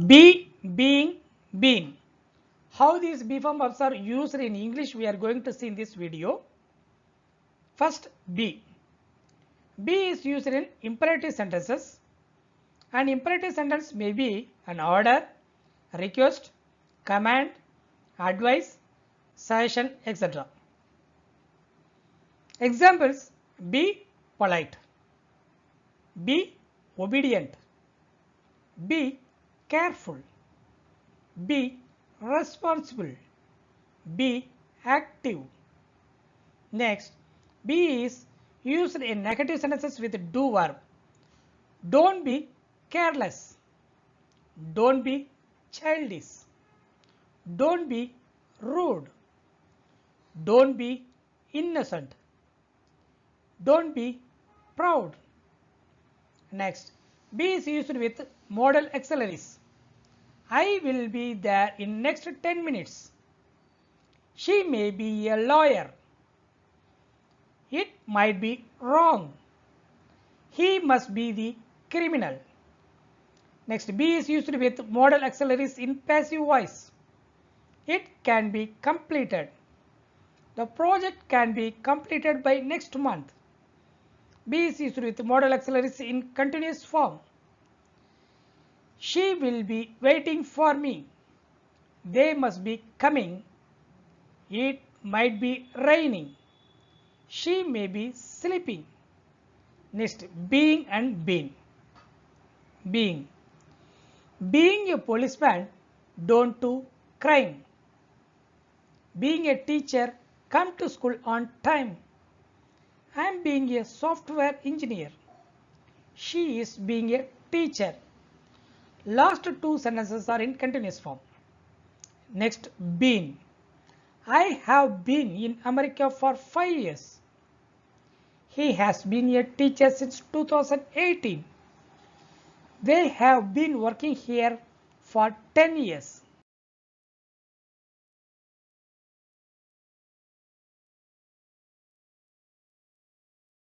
Be, being, been. How these be form verbs are used in English we are going to see in this video. First, be. Be is used in imperative sentences. An imperative sentence may be an order, request, command, advice, suggestion, etc. Examples: be polite, be obedient, be careful, be responsible, be active. Next, be is used in negative sentences with do verb. Don't be careless, don't be childish, don't be rude, don't be innocent, don't be proud. Next, be is used with modal auxiliaries. I will be there in next 10 minutes. She may be a lawyer. It might be wrong. He must be the criminal. Next, be is used with modal auxiliaries in passive voice. It can be completed. The project can be completed by next month. Be is used with modal auxiliaries in continuous form. She will be waiting for me. They must be coming. It might be raining. She may be sleeping. Next, being and been. Being. Being a policeman, don't do crime. Being a teacher, come to school on time. I am being a software engineer. She is being a teacher. Last two sentences are in continuous form. Next, been. I have been in America for 5 years. He has been a teacher since 2018. They have been working here for 10 years.